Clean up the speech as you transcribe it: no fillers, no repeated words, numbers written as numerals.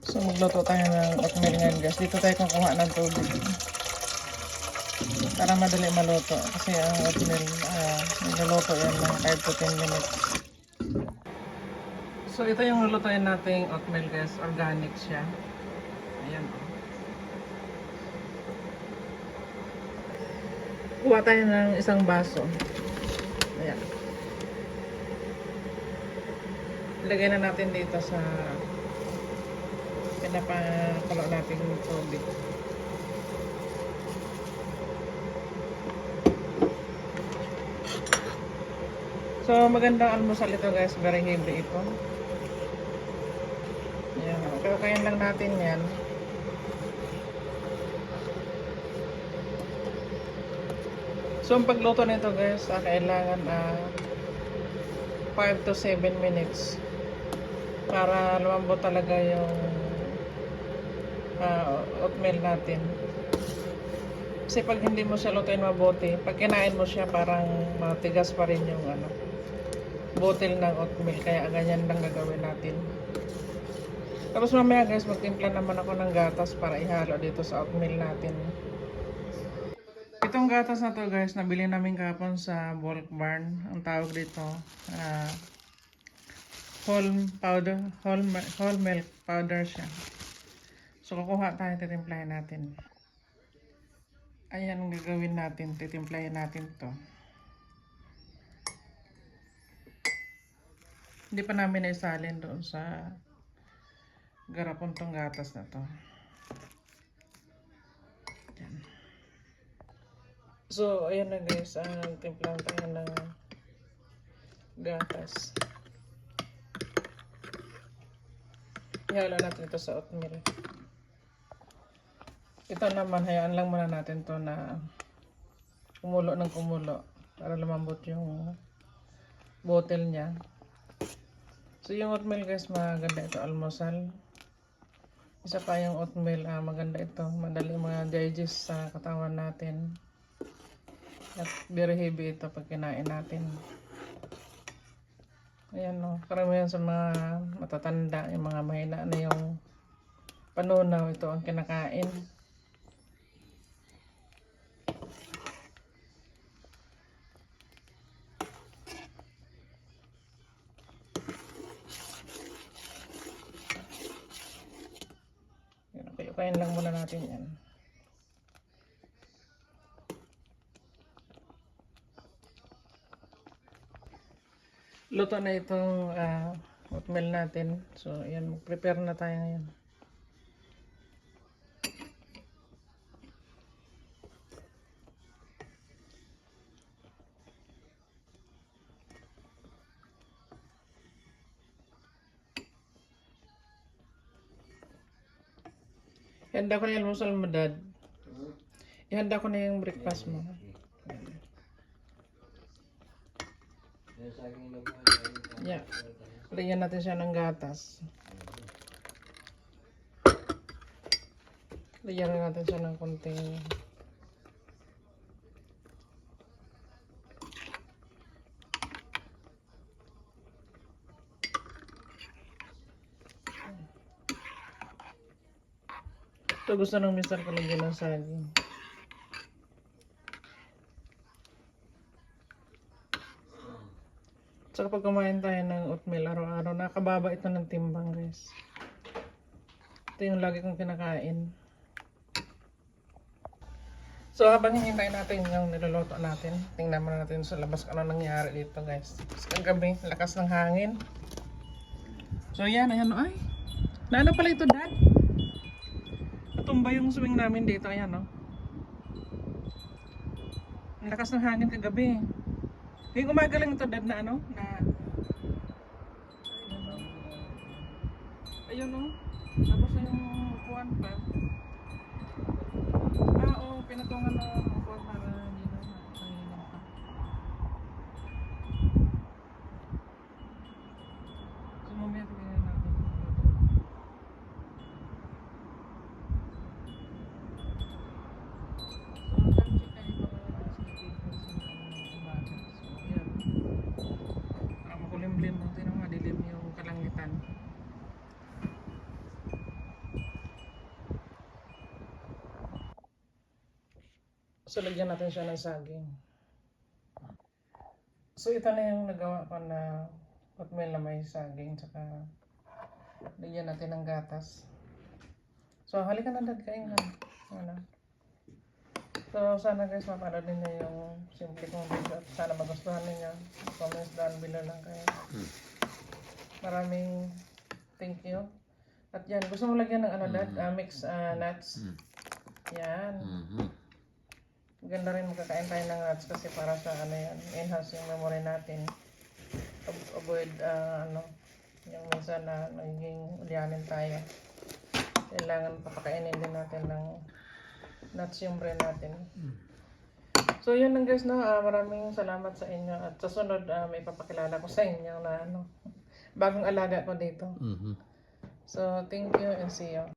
So magluto tayo ng oatmeal ngayon guys. Dito tayo kukuha ng tubig para madali maluto. Kasi ang oatmeal, niluluto yan ng 5 to 10 minutes. So ito yung lulutuin nating oatmeal guys. Organic siya. Ayan o. Kuha tayo ng isang baso. Ayan. Ilagay na natin dito sa pinapakulo nating tubig. So magandang almusal ito guys. Very heavy ito. Ayan. Kakain lang natin yan. So ang pagluto nito guys, kailangan 5 to 7 minutes para lumambot talaga yung oatmeal natin. Kasi pag hindi mo siya lutuin mabuti, pag kinain mo siya parang matigas pa rin yung bottle ng oatmeal. Kaya ganyan lang gagawin natin. Tapos mamaya guys, magtimpla naman ako ng gatas para ihalo dito sa oatmeal natin. Itong gatas na to guys, nabili namin kahapon sa bulk barn. Ang tawag dito, whole milk powder siya. So kukuha tayo, titimplahin natin. Ayan ang gagawin natin, titimplahin natin to. Hindi pa namin naisalin doon sa garapon tong gatas na to. Ayan. So ayan na guys, timplahan tayo ng gatas. Ihalo natin ito sa oatmeal. Ito naman, hayaan lang muna natin to na kumulo ng kumulo para lumambot yung bottle niya. So yung oatmeal guys, maganda ito almusal. Isa pa yung oatmeal, maganda ito. Madali digest sa katawan natin. At very heavy ito pag kinain natin. Ayan o, karamihan sa mga matatanda, yung mga mahina na yung panunaw, ito ang kinakain. Kayukayin lang muna natin yan. Luto na itong oatmeal natin. So, ayan, mag-prepare na tayo ngayon. Ihanda ko na yung almusal mo, Dad. Ihanda ko na yung breakfast mo. Yeah. Lagyan natin siya ng gatas. Lagyan natin siya ng konting ito gusto ng mister ko lagyan ng saging. So kapag kumain tayo ng oatmeal araw-araw, nakababa ito ng timbang guys. Ito yung lagi kong kinakain. So habang hinihintay natin yung niluluto natin, tingnan muna natin sa labas kung ano nangyari dito guys. Kasi kagabi, lakas ng hangin. So yan, ayan o ay. Naano pala ito, Dad? Natumba yung swing namin dito, ayan o. Ang lakas ng hangin kagabi. Yung umaga lang ito, Dad, na ano? Na ayun o. Tapos na yung upuan pa. Oo, pinatungan na upuan para hindi na mahilang pa. So mamaya tingnan natin. Makulimlim, tingnan mo, madilim yung kalangitan. So, lagyan natin siya ng saging. So, ito na yung nagawa ko na oatmeal na may saging. Tsaka, lagyan natin ng gatas. So, halika na dad, kain na. Ano? So, sana guys, mapanood ninyo yung simple kong video. At sana magustuhan ninyo. Comments down below lang kayo. Maraming thank you. At yan, gusto mo lagyan ng ano dad? Mix nuts. Yan. Ganda rin magkakain tayo ng nuts kasi para sa ano yan, enhance yung memory natin. Avoid ano, yung minsan na nagiging ulyanin tayo. Kailangan papakainin din natin ng nuts yung brain natin. So yun lang guys, no? Maraming salamat sa inyo. At sa sunod, may papakilala ko sa inyo na ano, bagong alaga ko dito. So thank you and see you.